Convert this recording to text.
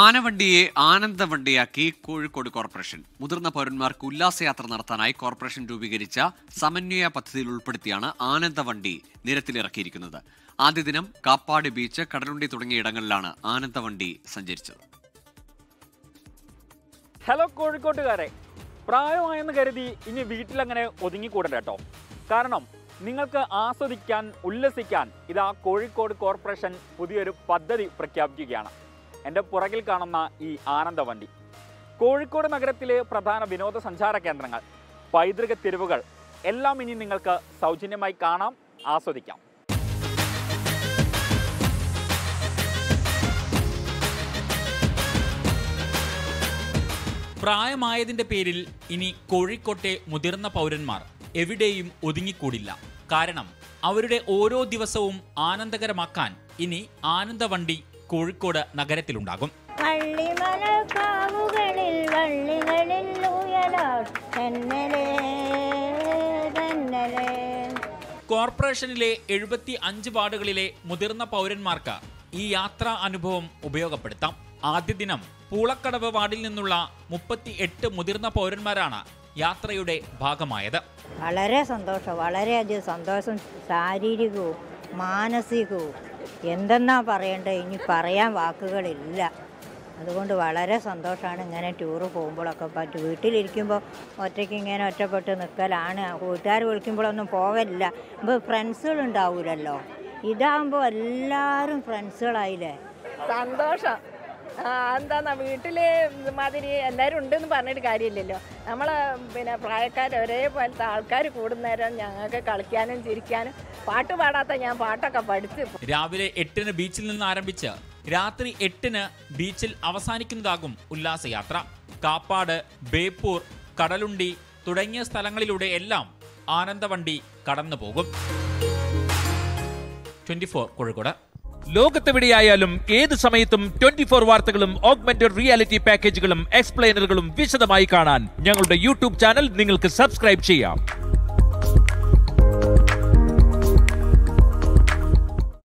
ആനവണ്ടിയെ ആനന്ദവണ്ടിയാക്കി Kozhikode corporation. മുതിർന്ന പൗരന്മാർക്ക് ഉല്ലാസയാത്ര നടത്താനായി corporation രൂപീകരിച്ച സമന്വയ പദ്ധതിയിൽ ഉൾപ്പെടുത്തിയാണ് ആനന്ദവണ്ടി നിരത്തിലിറക്കിയിരിക്കുന്നത്. ആദ്യ ദിനം കാപ്പാട് ബീച്ച്, കടലുണ്ടി തുടങ്ങിയ ഇടങ്ങളിലാണ് ആനന്ദവണ്ടി സഞ്ചരിച്ചത്. ഹലോ കോഴിക്കോട്ടുകാരെ, പ്രായമായെന്ന് കരുതി ഇനി വീട്ടിലങ്ങനെ ഒതുങ്ങിക്കൂടണ്ട കേട്ടോ. കാരണം നിങ്ങൾക്ക് ആസ്വദിക്കാൻ, ഉല്ലസിക്കാൻ ഇതാ കോഴിക്കോട് കോർപ്പറേഷൻ പുതിയൊരു പദ്ധതി പ്രഖ്യാപിക്കുകയാണ്. എൻ്റെ പുറകിൽ കാണുന്ന ഈ ആനന്ദവണ്ടി കോഴിക്കോട് നഗരത്തിലെ പ്രധാന വിനോദസഞ്ചാര കേന്ദ്രങ്ങൾ, പൈതൃക തെരുവുകൾ എല്ലാം ഇനി നിങ്ങൾക്ക് സൗജന്യമായി കാണാം, ആസ്വദിക്കാം. പ്രായമായതിൻ്റെ പേരിൽ ഇനി കോഴിക്കോട്ടെ മുതിർന്ന പൗരന്മാർ എവിടെയും ഒതുങ്ങിക്കൂടില്ല. കാരണം അവരുടെ ഓരോ ദിവസവും ആനന്ദകരമാക്കാൻ ഇനി ആനന്ദവണ്ടി കോഴിക്കോട് നഗരത്തിലുണ്ടാകും. കോർപ്പറേഷനിലെ 75 വാർഡുകളിലെ മുതിർന്ന പൗരന്മാർക്ക് ഈ യാത്രാ അനുഭവം ഉപയോഗപ്പെടുത്താം. ആദ്യ ദിനം പൂളക്കടവ് വാർഡിൽ നിന്നുള്ള 38 മുതിർന്ന പൗരന്മാരാണ് യാത്രയുടെ ഭാഗമായത്. വളരെ സന്തോഷം, വളരെയധികം സന്തോഷം, ശാരീരികവും മാനസികവും എന്തെന്നാ പറയേണ്ടത്, ഇനി പറയാൻ വാക്കുകളില്ല. അതുകൊണ്ട് വളരെ സന്തോഷമാണ്. ഇങ്ങനെ ടൂറ് പോകുമ്പോഴൊക്കെ പറ്റും. വീട്ടിലിരിക്കുമ്പോൾ ഒറ്റയ്ക്ക് ഇങ്ങനെ ഒറ്റപ്പെട്ട് നിൽക്കലാണ്. വീട്ടുകാർ വിളിക്കുമ്പോഴൊന്നും പോകലില്ല. ഇപ്പോൾ ഫ്രണ്ട്സുകളുണ്ടാവില്ലല്ലോ. ഇതാകുമ്പോൾ എല്ലാവരും ഫ്രണ്ട്സുകളായില്ലേ. സന്തോഷം. എന്താന്നാ വീട്ടിൽ മാതിരി എല്ലാവരും ഉണ്ടെന്ന് പറഞ്ഞിട്ട് കാര്യമില്ലല്ലോ. നമ്മൾ പ്രായക്കാർ ഒരേപോലത്തെ ആൾക്കാർ കൂടുന്നേരം ഞങ്ങൾക്ക് കളിക്കാനും ചിരിക്കാനും. പാട്ട് പാടാത്ത ഞാൻ പാട്ടൊക്കെ പഠിച്ച്. രാവിലെ 8-ന് ബീച്ചിൽ നിന്ന് ആരംഭിച്ച് രാത്രി 8-ന് ബീച്ചിൽ അവസാനിക്കുന്നതാകും ഉല്ലാസയാത്ര. കാപ്പാട്, ബേപ്പൂർ, കടലുണ്ടി തുടങ്ങിയ സ്ഥലങ്ങളിലൂടെ എല്ലാം ആനന്ദവണ്ടി കടന്നു പോകും. 24 കോഴിക്കോട്. ലോകത്തെവിടെയായാലും ഏത് സമയത്തും 24 വാർത്തകളും ഓഗ്മെന്റഡ് റിയാലിറ്റി പാക്കേജുകളും എക്സ്പ്ലെയിനറുകളും വിശദമായി കാണാൻ ഞങ്ങളുടെ യൂട്യൂബ് ചാനൽ നിങ്ങൾക്ക് സബ്സ്ക്രൈബ് ചെയ്യാം.